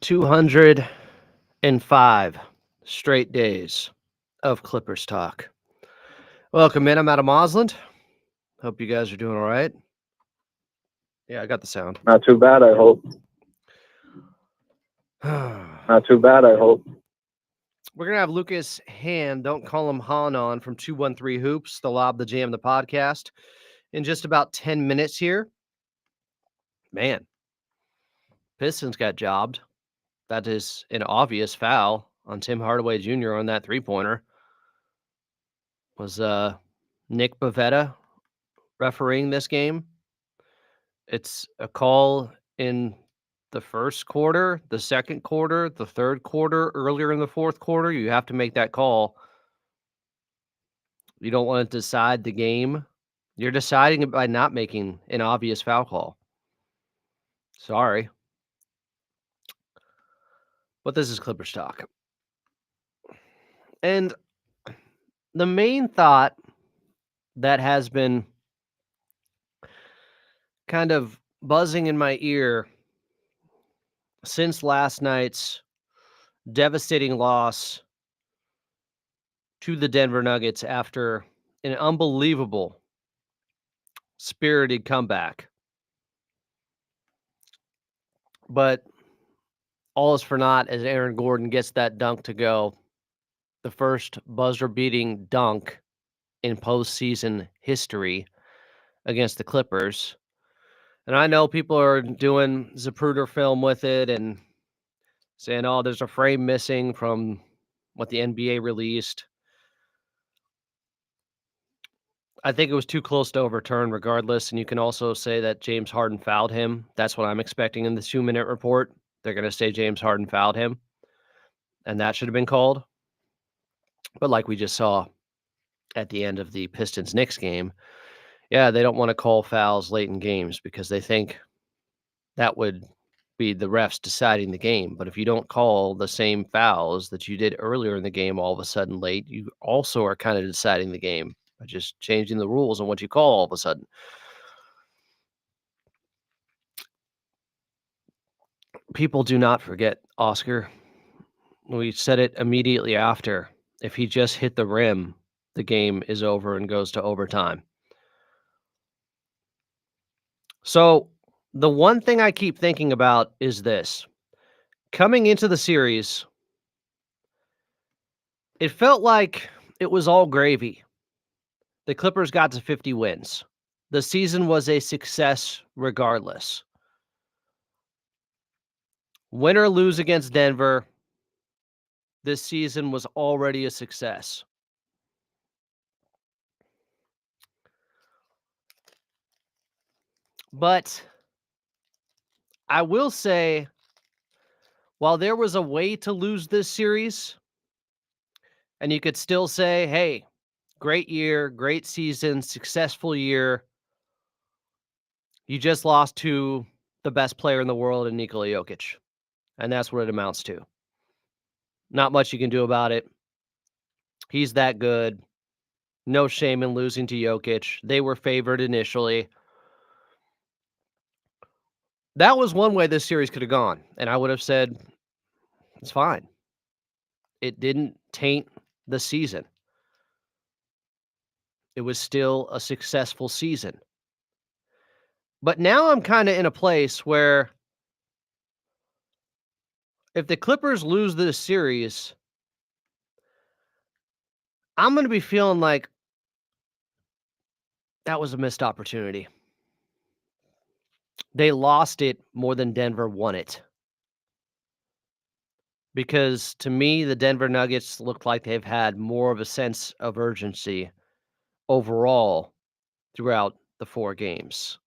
205 straight days of Clippers talk. Welcome in. I'm Adam Osland. Hope you guys are doing all right. Yeah, I got the sound. Not too bad, I hope. We're Not too bad, I hope. going to have Lucas Hann, don't call him Han, on from 213 Hoops, the Lob, the Jam, the podcast, in just about 10 minutes here. Man, Pistons got jobbed. That is an obvious foul on Tim Hardaway Jr. on that three-pointer. Was Nick Bavetta refereeing this game? It's a call in the first quarter, the second quarter, the third quarter, earlier in the fourth quarter. You have to make that call. You don't want to decide the game. You're deciding it by not making an obvious foul call. Sorry. But this is Clippers talk. And the main thought that has been kind of buzzing in my ear since last night's devastating loss to the Denver Nuggets after an unbelievable spirited comeback. But all is for naught as Aaron Gordon gets that dunk to go. The first buzzer-beating dunk in postseason history against the Clippers. And I know people are doing Zapruder film with it and saying, oh, there's a frame missing from what the NBA released. I think it was too close to overturn regardless. And you can also say that James Harden fouled him. That's what I'm expecting in the 2-minute report. They're going to say James Harden fouled him. And that should have been called. But like we just saw at the end of the Pistons-Knicks game, yeah, they don't want to call fouls late in games because they think that would be the refs deciding the game. But if you don't call the same fouls that you did earlier in the game all of a sudden late, you also are kind of deciding the game by just changing the rules on what you call all of a sudden. People do not forget, Oscar. We said it immediately after. If he just hit the rim, the game is over and goes to overtime. So the one thing I keep thinking about is this. Coming into the series, it felt like it was all gravy. The Clippers got to 50 wins. The season was a success regardless. Win or lose against Denver, this season was already a success. But I will say, while there was a way to lose this series, and you could still say, hey, great year, great season, successful year, you just lost to the best player in the world in Nikola Jokic. And that's what it amounts to. Not much you can do about it. He's that good. No shame in losing to Jokic. They were favored initially. That was one way this series could have gone. And I would have said, it's fine. It didn't taint the season. It was still a successful season. But now I'm kind of in a place where if the Clippers lose this series, I'm going to be feeling like that was a missed opportunity. They lost it more than Denver won it. Because to me, the Denver Nuggets look like they've had more of a sense of urgency overall throughout the 4 games.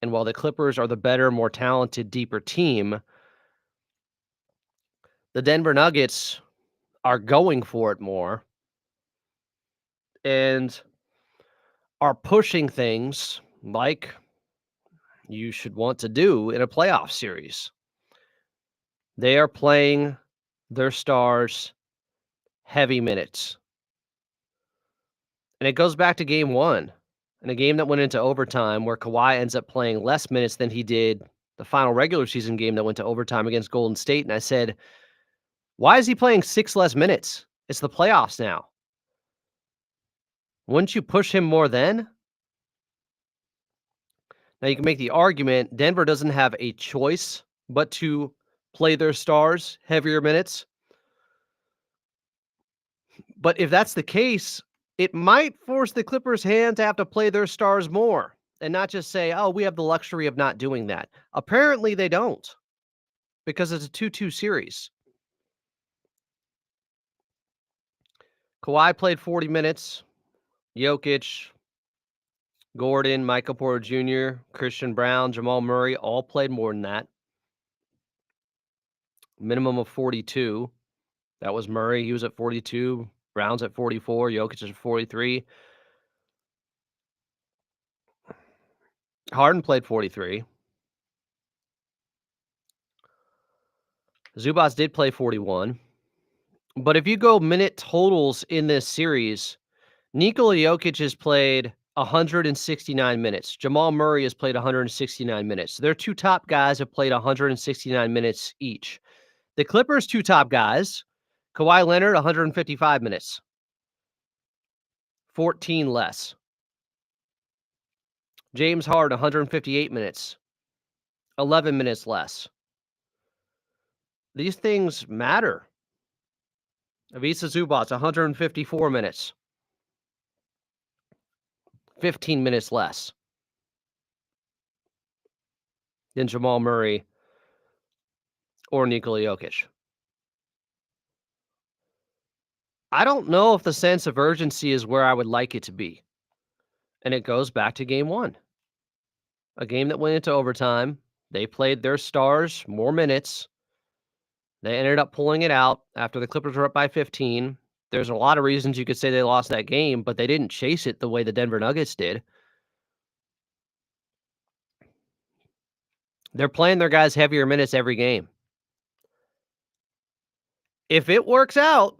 And while the Clippers are the better, more talented, deeper team, the Denver Nuggets are going for it more and are pushing things like you should want to do in a playoff series. They are playing their stars heavy minutes. And it goes back to game 1, in a game that went into overtime where Kawhi ends up playing less minutes than he did the final regular season game that went to overtime against Golden State, and I said, why is he playing 6 less minutes? It's the playoffs now. Wouldn't you push him more then? Now, you can make the argument Denver doesn't have a choice but to play their stars heavier minutes. But if that's the case, it might force the Clippers' hand to have to play their stars more and not just say, oh, we have the luxury of not doing that. Apparently, they don't because it's a 2-2 series. Kawhi played 40 minutes. Jokic, Gordon, Michael Porter Jr., Christian Brown, Jamal Murray all played more than that. Minimum of 42. That was Murray. He was at 42. Brown's at 44. Jokic is at 43. Harden played 43. Zubac did play 41. But if you go minute totals in this series, Nikola Jokic has played 169 minutes. Jamal Murray has played 169 minutes. Their two top guys have played 169 minutes each. The Clippers' two top guys, Kawhi Leonard, 155 minutes. 14 less. James Harden, 158 minutes. 11 minutes less. These things matter. Ivica Zubac, 154 minutes. 15 minutes less than Jamal Murray or Nikola Jokic. I don't know if the sense of urgency is where I would like it to be. And it goes back to game one. A game that went into overtime. They played their stars more minutes. They ended up pulling it out after the Clippers were up by 15. There's a lot of reasons you could say they lost that game, but they didn't chase it the way the Denver Nuggets did. They're playing their guys heavier minutes every game. If it works out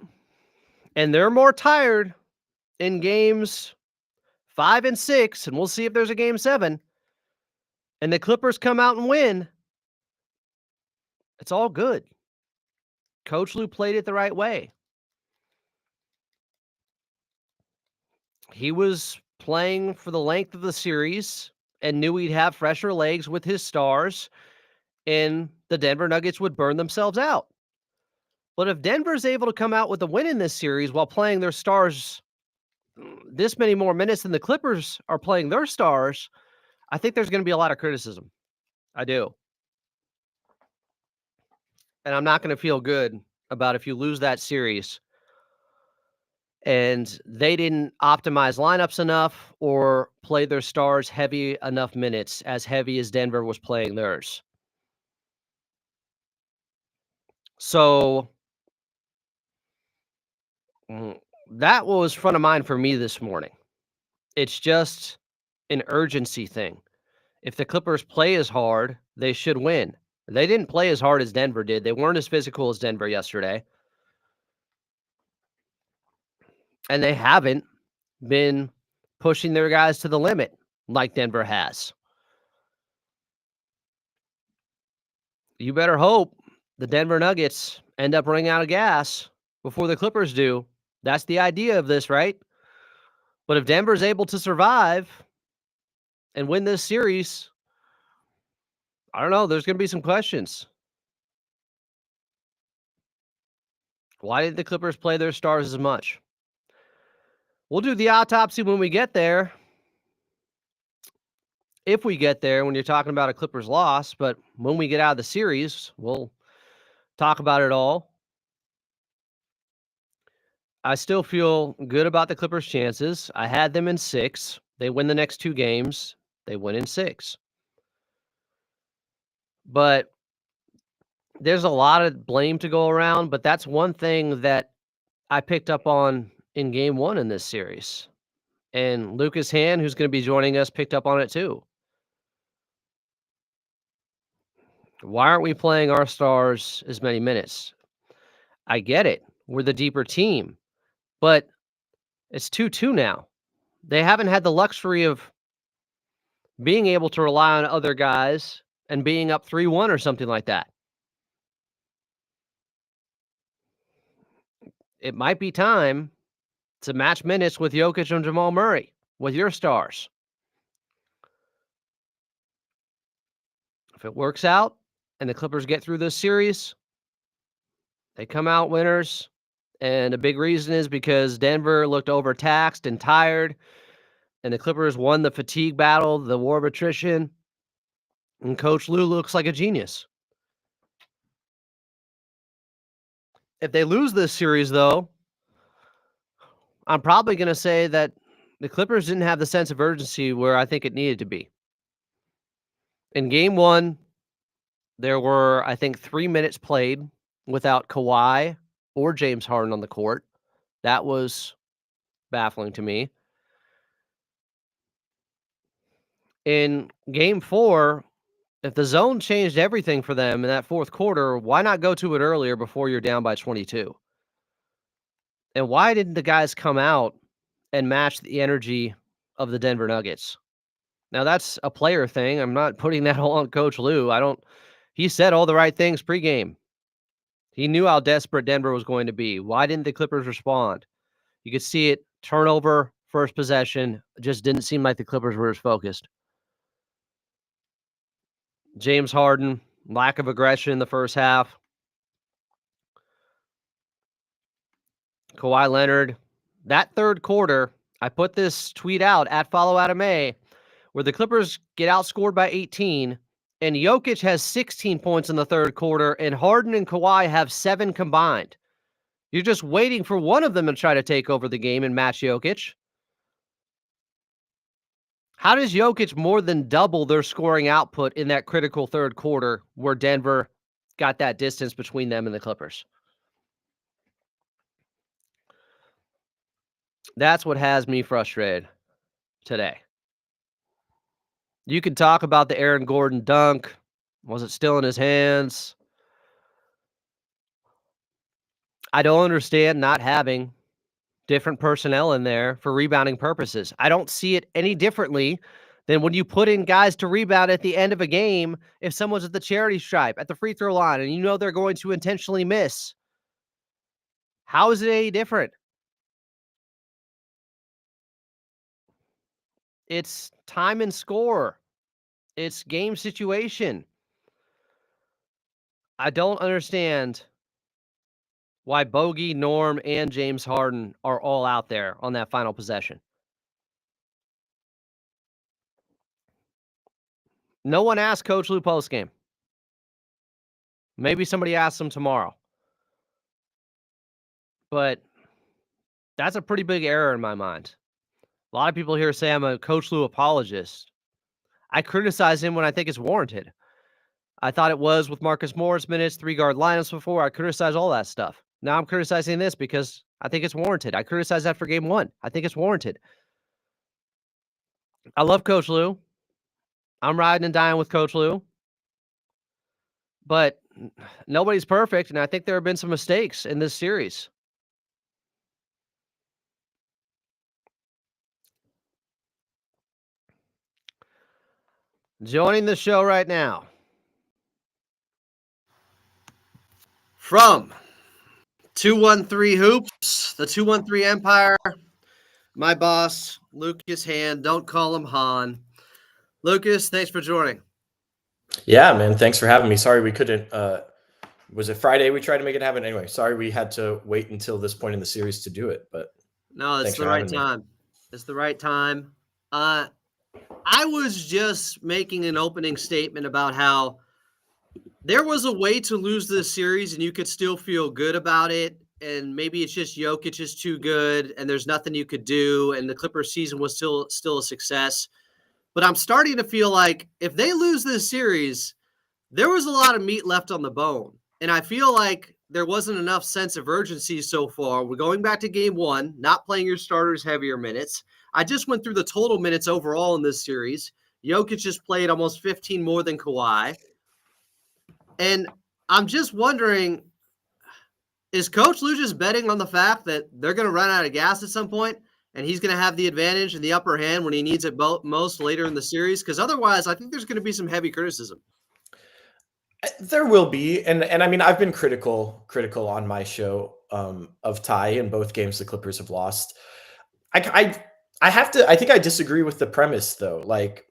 and they're more tired in games 5 and 6, and we'll see if there's a game 7, and the Clippers come out and win, it's all good. Coach Lou played it the right way. He was playing for the length of the series and knew he'd have fresher legs with his stars, and the Denver Nuggets would burn themselves out. But if Denver's able to come out with a win in this series while playing their stars this many more minutes than the Clippers are playing their stars, I think there's going to be a lot of criticism. I do. And I'm not going to feel good about if you lose that series and they didn't optimize lineups enough or play their stars heavy enough minutes, as heavy as Denver was playing theirs. So that was front of mind for me this morning. It's just an urgency thing. If the Clippers play as hard, they should win. They didn't play as hard as Denver did. They weren't as physical as Denver yesterday. And they haven't been pushing their guys to the limit like Denver has. You better hope the Denver Nuggets end up running out of gas before the Clippers do. That's the idea of this, right? But if Denver's able to survive and win this series, I don't know. There's going to be some questions. Why did the Clippers play their stars as much? We'll do the autopsy when we get there. If we get there, when you're talking about a Clippers loss, but when we get out of the series, we'll talk about it all. I still feel good about the Clippers' chances. I had them in 6. They win the next 2 games. They win in 6. But there's a lot of blame to go around, but that's one thing that I picked up on in game 1 in this series. And Lucas Hann, who's going to be joining us, picked up on it too. Why aren't we playing our stars as many minutes? I get it. We're the deeper team. But it's 2-2 now. They haven't had the luxury of being able to rely on other guys and being up 3-1 or something like that. It might be time to match minutes with Jokic and Jamal Murray, with your stars. If it works out and the Clippers get through this series, they come out winners. And a big reason is because Denver looked overtaxed and tired, and the Clippers won the fatigue battle, the war of attrition, and Coach Lue looks like a genius. If they lose this series, though, I'm probably going to say that the Clippers didn't have the sense of urgency where I think it needed to be. In game one, there were, I think, 3 minutes played without Kawhi or James Harden on the court. That was baffling to me. In game 4, if the zone changed everything for them in that fourth quarter, why not go to it earlier before you're down by 22? And why didn't the guys come out and match the energy of the Denver Nuggets? Now, that's a player thing. I'm not putting that all on Coach Lue. He said all the right things pregame. He knew how desperate Denver was going to be. Why didn't the Clippers respond? You could see it. Turnover, first possession. Just didn't seem like the Clippers were as focused. James Harden, lack of aggression in the first half. Kawhi Leonard, that third quarter, I put this tweet out at Follow Adam A, where the Clippers get outscored by 18, and Jokic has 16 points in the third quarter, and Harden and Kawhi have 7 combined. You're just waiting for one of them to try to take over the game and match Jokic. How does Jokic more than double their scoring output in that critical third quarter where Denver got that distance between them and the Clippers? That's what has me frustrated today. You could talk about the Aaron Gordon dunk. Was it still in his hands? I don't understand not having different personnel in there for rebounding purposes. I don't see it any differently than when you put in guys to rebound at the end of a game if someone's at the charity stripe, at the free throw line, and you know they're going to intentionally miss. How is it any different? It's time and score. It's game situation. I don't understand why Bogey, Norm, and James Harden are all out there on that final possession. No one asked Coach Lue postgame. Maybe somebody asks him tomorrow. But that's a pretty big error in my mind. A lot of people here say I'm a Coach Lue apologist. I criticize him when I think it's warranted. I thought it was with Marcus Morris minutes, 3-guard lineups before. I criticize all that stuff. Now I'm criticizing this because I think it's warranted. I criticized that for game 1. I think it's warranted. I love Coach Lue. I'm riding and dying with Coach Lue. But nobody's perfect, and I think there have been some mistakes in this series. Joining the show right now from 213 Hoops, the 213 Empire, my boss, Lucas Hann. Don't call him Han. Lucas, thanks for joining. Yeah, man. Thanks for having me. Sorry we couldn't. Was it Friday we tried to make it happen? Anyway, sorry we had to wait until this point in the series to do it. But no, it's the right time. It's the right time. I was just making an opening statement about how there was a way to lose this series and you could still feel good about it. And maybe it's just Jokic is too good and there's nothing you could do. And the Clippers season was still a success. But I'm starting to feel like if they lose this series, there was a lot of meat left on the bone. And I feel like there wasn't enough sense of urgency so far. We're going back to game 1, not playing your starters heavier minutes. I just went through the total minutes overall in this series. Jokic just played almost 15 more than Kawhi. And I'm just wondering, is Coach Lue just betting on the fact that they're going to run out of gas at some point and he's going to have the advantage and the upper hand when he needs it most later in the series? Because otherwise, I think there's going to be some heavy criticism. There will be, and I mean, I've been critical on my show of Ty in both games the Clippers have lost. I have to. I think I disagree with the premise though. Like,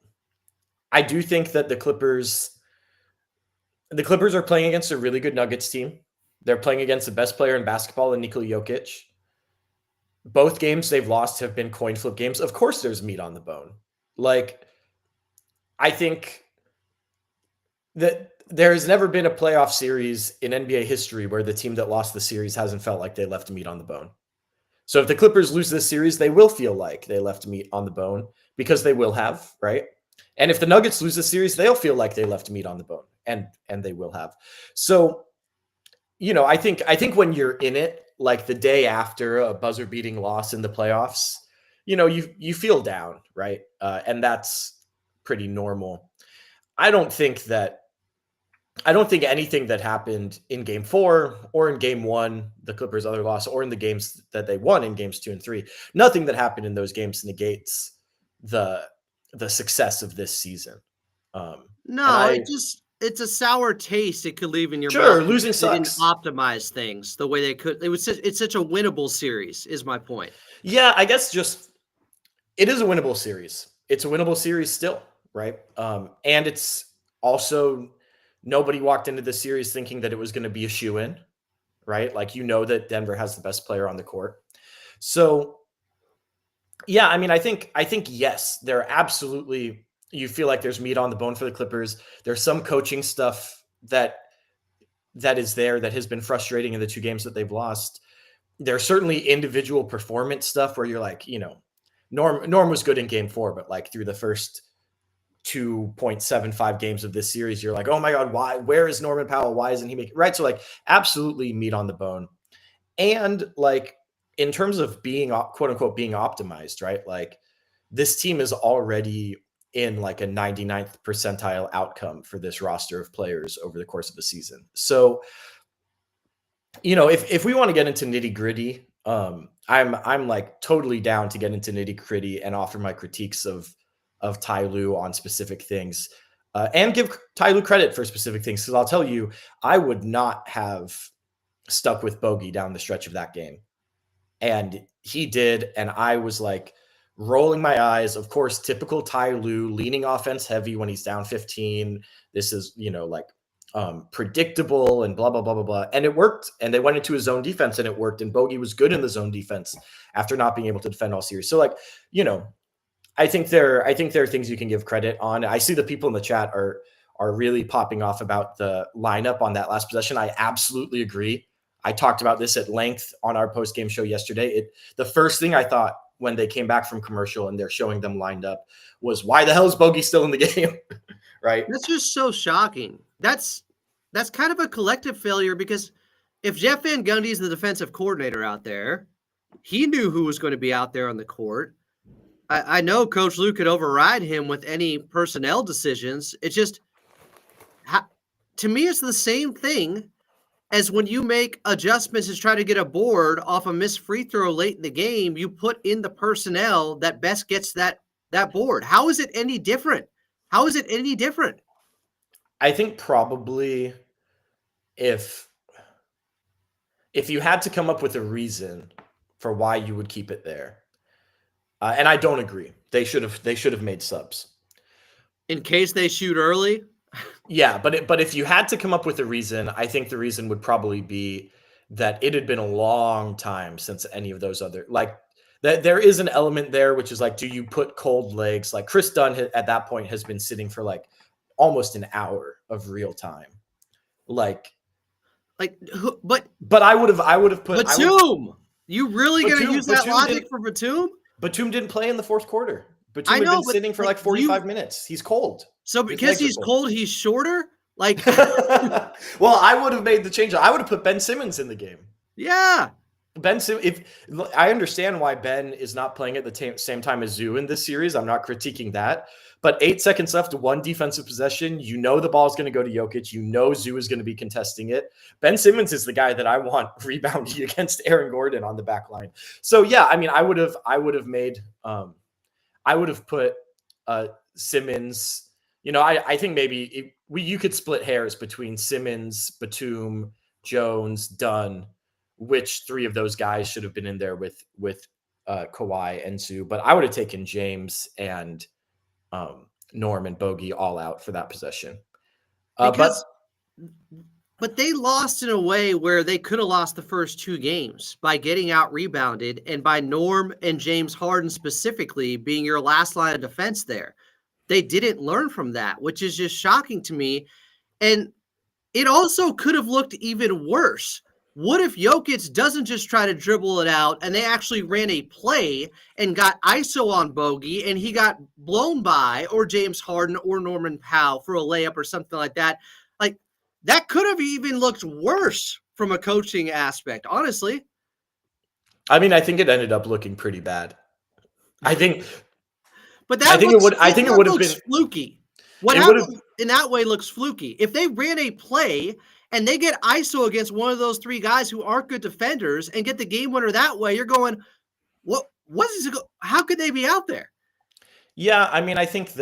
I do think that the Clippers are playing against a really good Nuggets team. They're playing against the best player in basketball in Nikola Jokic. Both games they've lost have been coin flip games. Of course, there's meat on the bone. Like, I think that there has never been a playoff series in NBA history where the team that lost the series hasn't felt like they left meat on the bone. So if the Clippers lose this series, they will feel like they left meat on the bone because they will have, right? And if the Nuggets lose the series, they'll feel like they left meat on the bone, and they will have. So, I think when you're in it, like the day after a buzzer beating loss in the playoffs, you feel down, right? And that's pretty normal. I don't think anything that happened in game 4 or in game 1, the Clippers' other loss, or in the games that they won in games 2 and 3, nothing that happened in those games negates the success of this season. No, it's a sour taste it could leave in your mouth. Sure, losing They didn't sucks. optimize things the way they could. It's such a winnable series, is my point. Yeah, I guess just it is a winnable series. It's a winnable series still, right? And it's also nobody walked into the series thinking that it was going to be a shoe-in, right? Like, that Denver has the best player on the court. So, yeah, I mean, I think yes, there absolutely, you feel like there's meat on the bone for the Clippers. There's some coaching stuff that is there that has been frustrating in the 2 games that they've lost. There's certainly individual performance stuff where you're like, Norm was good in game 4, but like through the first 2.75 games of this series, you're like, oh my God, where is Norman Powell? Why isn't he making right? So like, absolutely meat on the bone. And like, in terms of being quote unquote being optimized, right? Like, this team is already in like a 99th percentile outcome for this roster of players over the course of the season. So, if we want to get into nitty gritty, I'm like totally down to get into nitty gritty and offer my critiques of Ty Lue on specific things, and give Ty Lue credit for specific things. Because I'll tell you, I would not have stuck with Bogey down the stretch of that game. And he did. And I was like rolling my eyes. Of course, typical Ty Lue, leaning offense heavy when he's down 15. This is, predictable and blah, blah, blah, blah, blah. And it worked. And they went into his zone defense and it worked. And Bogey was good in the zone defense after not being able to defend all series. So like, I think there are things you can give credit on. I see the people in the chat are really popping off about the lineup on that last possession. I absolutely agree. I talked about this at length on our post-game show yesterday. The first thing I thought when they came back from commercial and they're showing them lined up was, why the hell is Bogey still in the game? Right? That's just so shocking. That's kind of a collective failure, because if Jeff Van Gundy is the defensive coordinator out there, he knew who was going to be out there on the court. I know Coach Lue could override him with any personnel decisions. It's just, to me, it's the same thing as when you make adjustments to try to get a board off a missed free throw late in the game. You put in the personnel that best gets that board. How is it any different? How is it any different? I think probably if you had to come up with a reason for why you would keep it there, and I don't agree, they should have made subs in case they shoot early. Yeah, but if you had to come up with a reason, I think the reason would probably be that it had been a long time since any of those other, like, that there is an element there, which is like, do you put cold legs? Like, Chris Dunn at that point has been sitting for like almost an hour of real time. But I would have put Batum. You really going to use that logic for Batum? Batum didn't play in the fourth quarter. Batum had been sitting for like 45 minutes. He's cold. So because he's cold, he's shorter? Like, well, I would have made the change. I would have put Ben Simmons in the game. Yeah. If I understand why Ben is not playing at the same time as Zoo in this series, I'm not critiquing that. But 8 seconds left, 1 defensive possession. The ball is going to go to Jokic. Zoo is going to be contesting it. Ben Simmons is the guy that I want rebounding against Aaron Gordon on the back line. So yeah, I mean, I would have put Simmons. I think maybe you could split hairs between Simmons, Batum, Jones, Dunn, which three of those guys should have been in there with Kawhi and Zoo, but I would have taken James and Norm and Bogey all out for that possession. But they lost in a way where they could have lost the first 2 games by getting out rebounded and by Norm and James Harden specifically being your last line of defense there. They didn't learn from that, which is just shocking to me. And it also could have looked even worse. What if Jokic doesn't just try to dribble it out and they actually ran a play and got ISO on Bogey and he got blown by, or James Harden or Norman Powell for a layup or something like that? Like, that could have even looked worse from a coaching aspect, honestly. I mean, I think it ended up looking pretty bad. I think But I think it would have been fluky. What happened in that way looks fluky. If they ran a play and they get ISO against one of those 3 guys who aren't good defenders and get the game winner that way, you're going, how could they be out there? Yeah, I mean, I think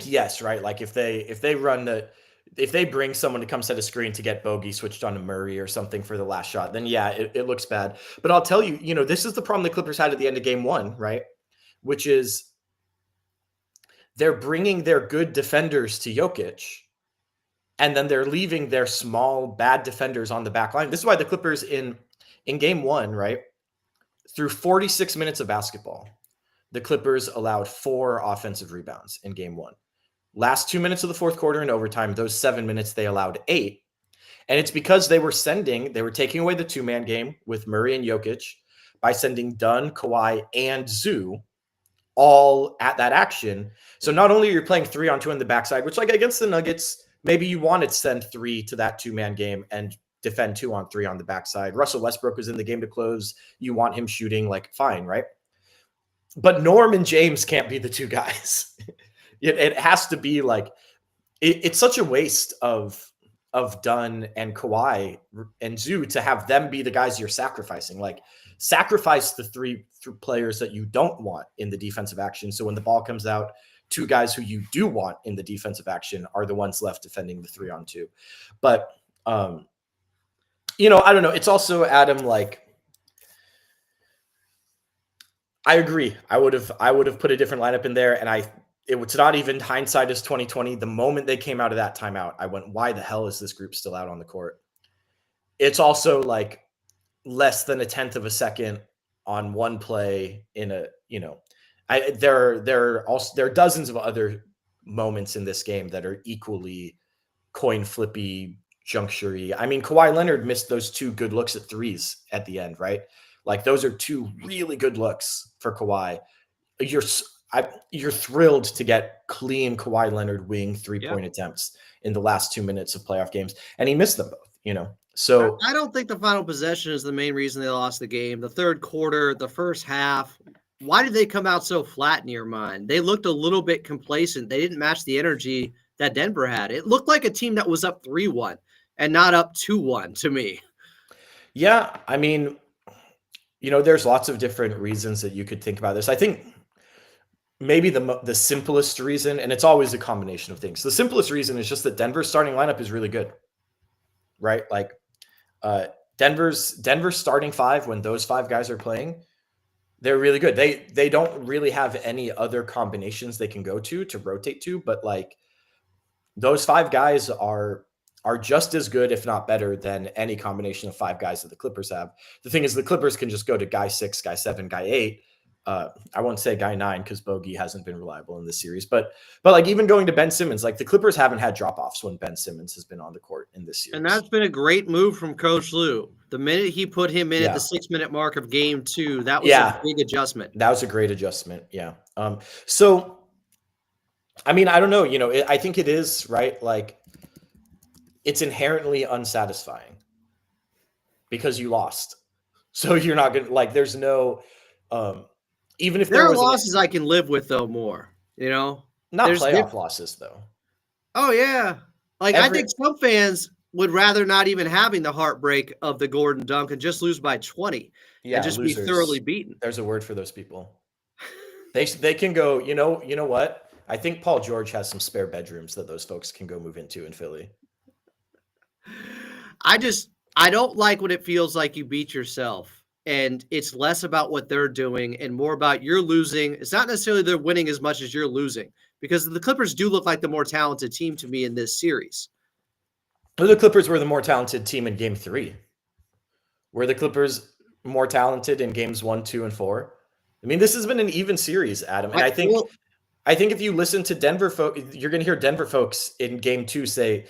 yes, right? Like if they bring someone to come set a screen to get Bogey switched on to Murray or something for the last shot, then yeah, it looks bad. But I'll tell you, this is the problem the Clippers had at the end of game 1, right? Which is they're bringing their good defenders to Jokic, and then they're leaving their small, bad defenders on the back line. This is why the Clippers in game 1, right, through 46 minutes of basketball, the Clippers allowed 4 offensive rebounds in game 1. Last 2 minutes of the fourth quarter in overtime, those 7 minutes, they allowed 8. And it's because they were taking away the 2-man game with Murray and Jokic by sending Dunn, Kawhi, and Zoo all at that action. So not only are you playing 3-on-2 on the backside, which like against the Nuggets, maybe you wanted to send 3 to that 2-man game and defend 2-on-3 on the backside. Russell Westbrook was in the game to close. You want him shooting, like, fine, right? But Norm and James can't be the 2 guys. It has to be like it's such a waste of Dunn and Kawhi and Zoo to have them be the guys you're sacrificing. Like, sacrifice the 3 players that you don't want in the defensive action. So when the ball comes out, 2 guys who you do want in the defensive action are the ones left defending the 3-on-2. But I don't know. It's also, Adam, like, I agree. I would have put a different lineup in there, and it's not even hindsight is 2020. The moment they came out of that timeout, I went, why the hell is this group still out on the court? It's also like less than 1/10 of a second on one play in a, there are dozens of other moments in this game that are equally coin flippy, juncture-y. I mean, Kawhi Leonard missed those 2 good looks at threes at the end, right? Like, those are 2 really good looks for Kawhi. You're thrilled to get clean Kawhi Leonard wing 3-point attempts in the last 2 minutes of playoff games, and he missed them both, So I don't think the final possession is the main reason they lost the game. The third quarter, the first half, why did they come out so flat in your mind? They looked a little bit complacent. They didn't match the energy that Denver had. It looked like a team that was up 3-1 and not up 2-1 to me. Yeah, I mean, there's lots of different reasons that you could think about this. I think maybe the simplest reason, and it's always a combination of things. The simplest reason is just that Denver's starting lineup is really good, right? Like, Denver's starting 5, when those 5 guys are playing, they're really good. They don't really have any other combinations they can go to rotate to, but like, those 5 guys are just as good, if not better, than any combination of 5 guys that the Clippers have. The thing is, the Clippers can just go to guy 6, guy 7, guy 8. I won't say guy 9 because Bogey hasn't been reliable in this series, but like, even going to Ben Simmons, like, the Clippers haven't had drop-offs when Ben Simmons has been on the court in this series. And that's been a great move from Coach Lue. The minute he put him in at the 6-minute mark of game 2, that was a big adjustment. That was a great adjustment. Yeah. So, I mean, I don't know, I think it is, right? Like, it's inherently unsatisfying because you lost. So you're not going to, like, there's no, even if there are losses I can live with, though, more, not playoff losses, though. Oh, yeah. Like, I think some fans would rather not even having the heartbreak of the Gordon dunk and just lose by 20 and just losers. be thoroughly beaten. There's a word for those people. They can go, you know what? I think Paul George has some spare bedrooms that those folks can go move into in Philly. I don't like when it feels like you beat yourself and it's less about what they're doing and more about you're losing. It's not necessarily they're winning as much as you're losing, because the Clippers do look like the more talented team to me in this series. The Clippers were the more talented team in game 3. Were the Clippers more talented in games 1, 2, and 4? I mean, this has been an even series, Adam. And I think if you listen to Denver folks, you're going to hear Denver folks in game 2 say,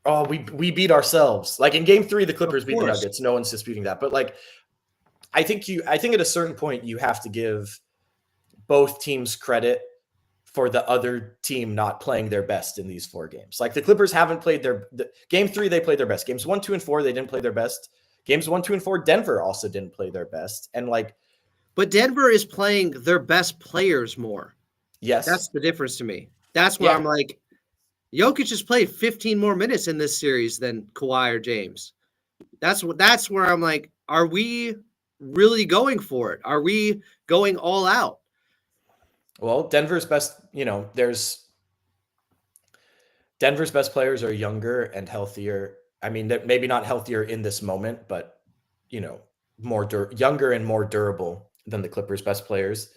oh, we beat ourselves. Like in game 3, the Clippers beat the Nuggets. No one's disputing that. But like, I think at a certain point you have to give both teams credit for the other team not playing their best in these 4 games. Like the Clippers haven't played game 3, they played their best. Games 1, 2, and 4, they didn't play their best. Games 1, 2, and 4, Denver also didn't play their best. And like, but Denver is playing their best players more. Yes. That's the difference to me. That's where I'm like, Jokic has played 15 more minutes in this series than Kawhi or James. That's where I'm like, are we really going for it? Are we going all out? Well, Denver's best players are younger and healthier. I mean, maybe not healthier in this moment, but younger and more durable than the Clippers' best players.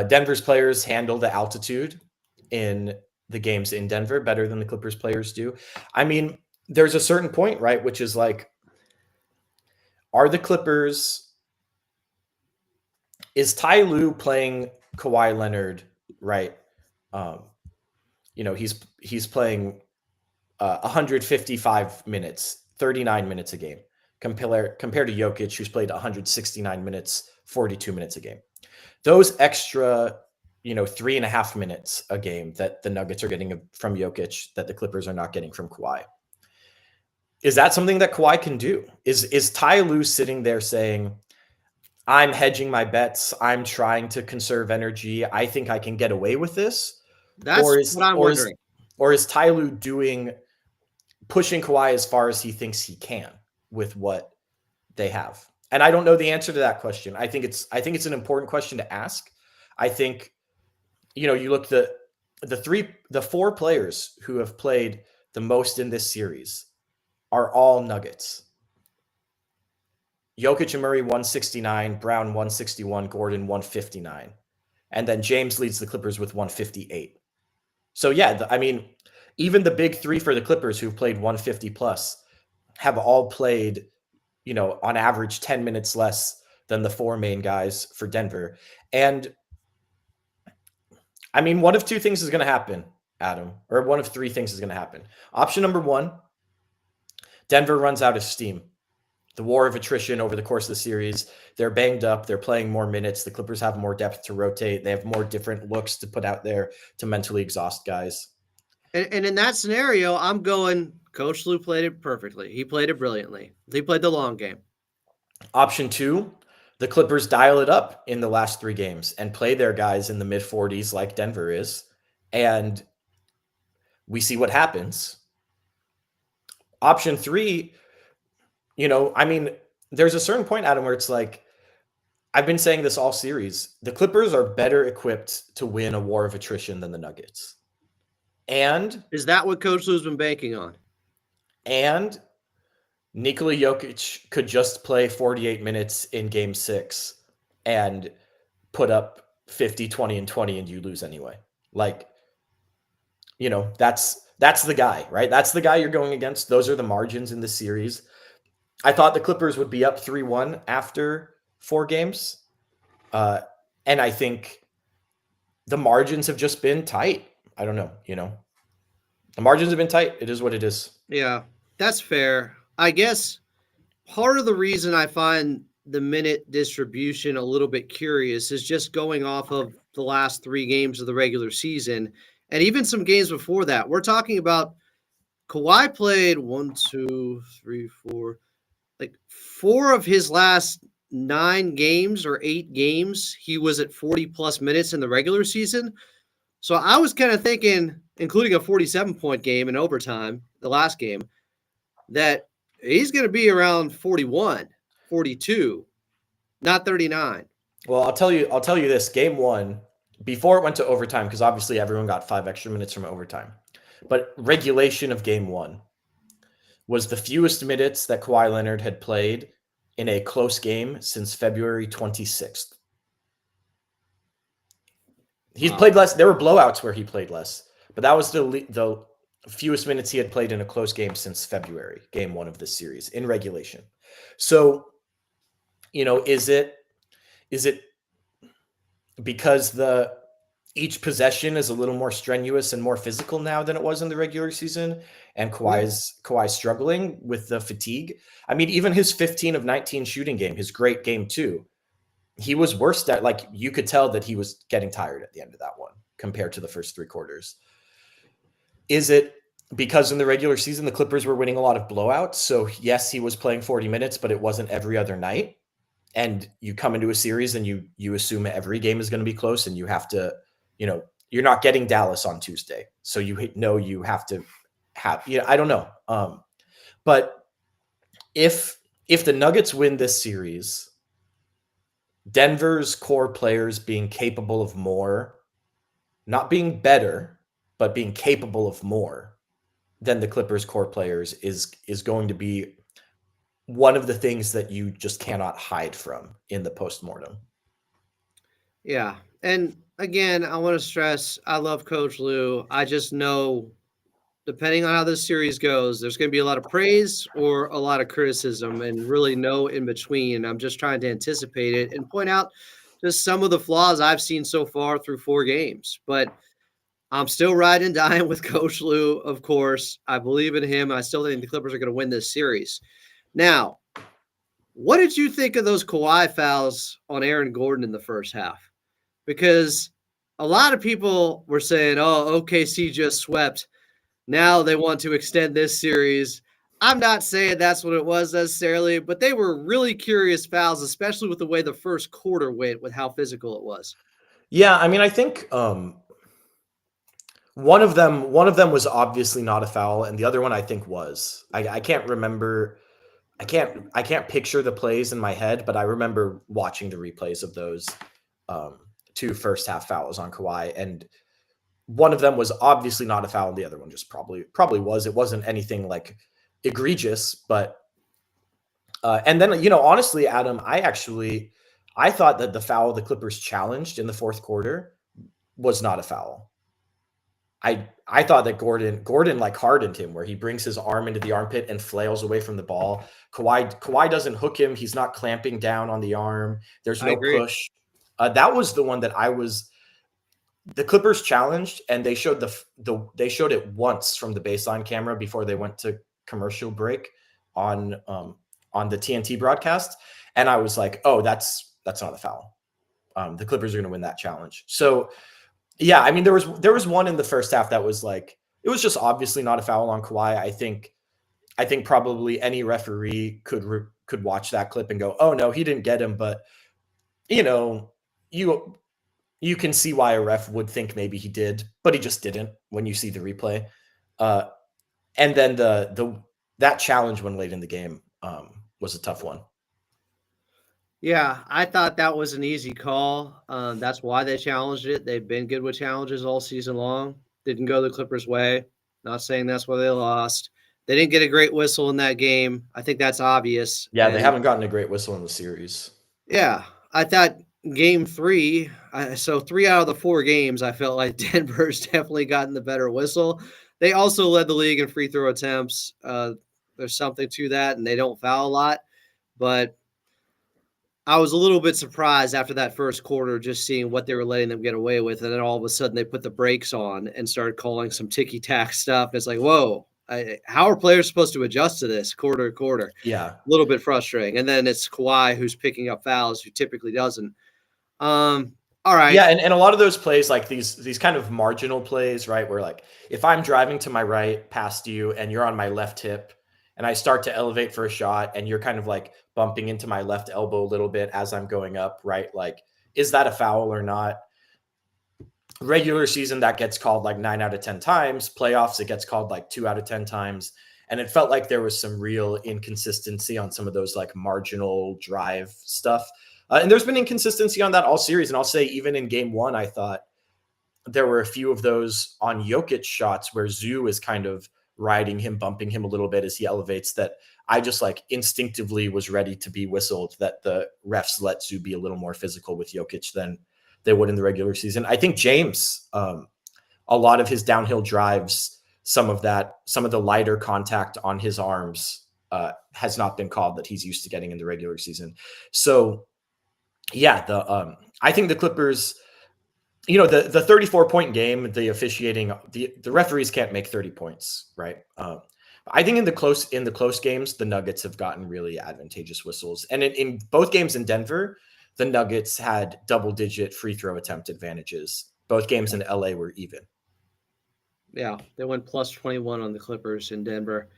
Denver's players handle the altitude in the games in Denver better than the Clippers players do. I mean, there's a certain point, right? Which is like, is Ty Lue playing Kawhi Leonard, right? He's playing 155 minutes, 39 minutes a game, compared to Jokic, who's played 169 minutes, 42 minutes a game. Those extra, 3.5 minutes a game that the Nuggets are getting from Jokic that the Clippers are not getting from Kawhi. Is that something that Kawhi can do? Is Ty Lue sitting there saying, I'm hedging my bets, I'm trying to conserve energy, I think I can get away with this? That's what I'm wondering. Or is Ty Lue pushing Kawhi as far as he thinks he can with what they have? And I don't know the answer to that question. I think it's an important question to ask. I think, you look the 4 players who have played the most in this series are all Nuggets. Jokic and Murray 169, Brown 161, Gordon 159. And then James leads the Clippers with 158. So yeah, even the big 3 for the Clippers who've played 150 plus have all played, on average 10 minutes less than the 4 main guys for Denver. And I mean, one of 2 things is going to happen, Adam, or one of 3 things is going to happen. Option number 1, Denver runs out of steam. The war of attrition over the course of the series, they're banged up. They're playing more minutes. The Clippers have more depth to rotate. They have more different looks to put out there to mentally exhaust guys. And in that scenario, I'm going, Coach Lue played it perfectly. He played it brilliantly. He played the long game. Option 2, the Clippers dial it up in the last 3 games and play their guys in the mid-40s like Denver is. And we see what happens. Option 3, there's a certain point, Adam, where it's like, I've been saying this all series. The Clippers are better equipped to win a war of attrition than the Nuggets. And is that what Coach Lue's been banking on? And Nikola Jokic could just play 48 minutes in game 6 and put up 50, 20, and 20, and you lose anyway. Like, that's the guy, right? That's the guy you're going against. Those are the margins in the series. I thought the Clippers would be up 3-1 after 4 games. And I think the margins have just been tight. I don't know, the margins have been tight. It is what it is. Yeah, that's fair. I guess part of the reason I find the minute distribution a little bit curious is just going off of the last 3 games of the regular season and even some games before that. We're talking about Kawhi played 4 of his last 9 games or 8 games. He was at 40 plus minutes in the regular season. So I was kind of thinking, including a 47-point game in overtime, the last game, that he's going to be around 41, 42, not 39. Well, I'll tell you this. Game 1, before it went to overtime, because obviously everyone got 5 extra minutes from overtime, but regulation of game 1 was the fewest minutes that Kawhi Leonard had played in a close game since February 26th. He's played less. There were blowouts where he played less, but that was the fewest minutes he had played in a close game since February, game 1 of this series in regulation. So, is it because each possession is a little more strenuous and more physical now than it was in the regular season, and Kawhi's struggling with the fatigue? I mean, even his 15 of 19 shooting game, his great game 2, he was worse at, like, you could tell that he was getting tired at the end of that one compared to the first 3 quarters. Is it because in the regular season, the Clippers were winning a lot of blowouts? So yes, he was playing 40 minutes, but it wasn't every other night. And you come into a series and you assume every game is going to be close, and you have to, you're not getting Dallas on Tuesday. So you know you have to have, I don't know. But if the Nuggets win this series, Denver's core players being capable of more, not being better, but being capable of more than the Clippers core players is going to be one of the things that you just cannot hide from in the postmortem. Yeah. And again, I want to stress, I love Coach Lue. I just know, depending on how this series goes, there's going to be a lot of praise or a lot of criticism, and really no in between. I'm just trying to anticipate it and point out just some of the flaws I've seen so far through 4 games. But I'm still riding and dying with Coach Lue, of course. I believe in him. I still think the Clippers are going to win this series. Now, what did you think of those Kawhi fouls on Aaron Gordon in the first half? Because a lot of people were saying, oh, OKC just swept. Now they want to extend this series. I'm not saying that's what it was necessarily, but they were really curious fouls, especially with the way the first quarter went with how physical it was. Yeah, I mean, I think one of them was obviously not a foul, and the other one I think was. I can't remember. I can't picture the plays in my head, but I remember watching the replays of those 2 first half fouls on Kawhi, and one of them was obviously not a foul, and the other one just probably was. It wasn't anything like egregious, but and then honestly, Adam, I thought that the foul the Clippers challenged in the fourth quarter was not a foul. I thought that Gordon like hardened him, where he brings his arm into the armpit and flails away from the ball. Kawhi doesn't hook him. He's not clamping down on the arm. There's no push. That was the one that the Clippers challenged, and they showed they showed it once from the baseline camera before they went to commercial break on the TNT broadcast. And I was like, oh, that's not a foul. The Clippers are going to win that challenge. So yeah, I mean, there was one in the first half that was like, it was just obviously not a foul on Kawhi. I think probably any referee could watch that clip and go, oh no, he didn't get him. But you can see why a ref would think maybe he did, but he just didn't when you see the replay. And then that challenge one late in the game was a tough one. Yeah, I thought that was an easy call. That's why they challenged it. They've been good with challenges all season long. Didn't go the Clippers' way. Not saying that's why they lost. They didn't get a great whistle in that game. I think that's obvious. Yeah, they haven't gotten a great whistle in the series. Yeah, I thought game 3, so 3 out of the 4 games, I felt like Denver's definitely gotten the better whistle. They also led the league in free throw attempts. There's something to that, and they don't foul a lot. But I was a little bit surprised after that first quarter, just seeing what they were letting them get away with. And then all of a sudden they put the brakes on and started calling some ticky-tack stuff. And it's like, whoa, how are players supposed to adjust to this quarter to quarter? Yeah. A little bit frustrating. And then it's Kawhi who's picking up fouls, who typically doesn't. All right. Yeah, and a lot of those plays, like these kind of marginal plays, right, where like if I'm driving to my right past you and you're on my left hip, and I start to elevate for a shot and you're kind of like bumping into my left elbow a little bit as I'm going up, right? Like, is that a foul or not? Regular season, that gets called like 9 out of 10 times. Playoffs, it gets called like 2 out of 10 times. And it felt like there was some real inconsistency on some of those like marginal drive stuff. And there's been inconsistency on that all series. And I'll say even in game 1, I thought there were a few of those on Jokic shots where Zoo is kind of riding him, bumping him a little bit as he elevates, that I just like instinctively was ready to be whistled that the refs let Zoo be a little more physical with Jokic than they would in the regular season. I think James, a lot of his downhill drives, some of the lighter contact on his arms has not been called that he's used to getting in the regular season. So yeah, I think the Clippers, the 34-point game, the officiating, the referees can't make 30 points, right? I think in the close games, the Nuggets have gotten really advantageous whistles. And in both games in Denver, the Nuggets had double-digit free throw attempt advantages. Both games in LA were even. Yeah, they went plus 21 on the Clippers in Denver.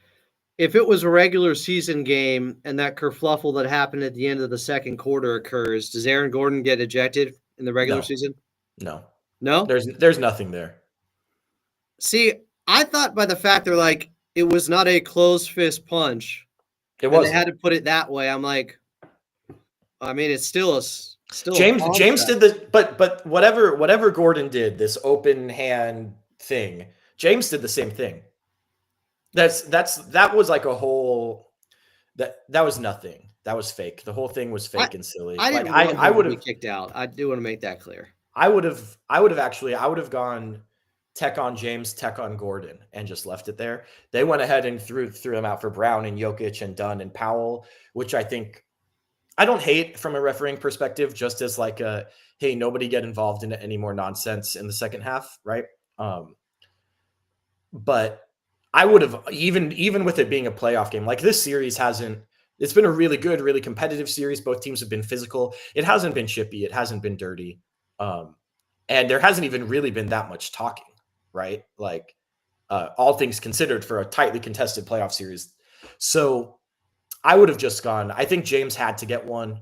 If it was a regular season game and that kerfluffle that happened at the end of the second quarter occurs, does Aaron Gordon get ejected in the regular season? No. No? There's nothing there. See, I thought by the fact they're like, it was not a closed fist punch. It was. They had to put it that way. I'm like, I mean, it's still James did this, but whatever Gordon did, this open hand thing, James did the same thing. That was like a whole that was nothing. That was fake. The whole thing was fake and silly. I would have kicked out. I do want to make that clear. I would have gone tech on James, tech on Gordon, and just left it there. They went ahead and threw them out for Brown and Jokic and Dunn and Powell, which I think I don't hate from a refereeing perspective, just as like hey, nobody get involved in any more nonsense in the second half, right? But I would have, even with it being a playoff game, like this series it's been a really good, really competitive series. Both teams have been physical. It hasn't been chippy. It hasn't been dirty. And there hasn't even really been that much talking, right? Like all things considered for a tightly contested playoff series. So I would have just gone, I think James had to get one,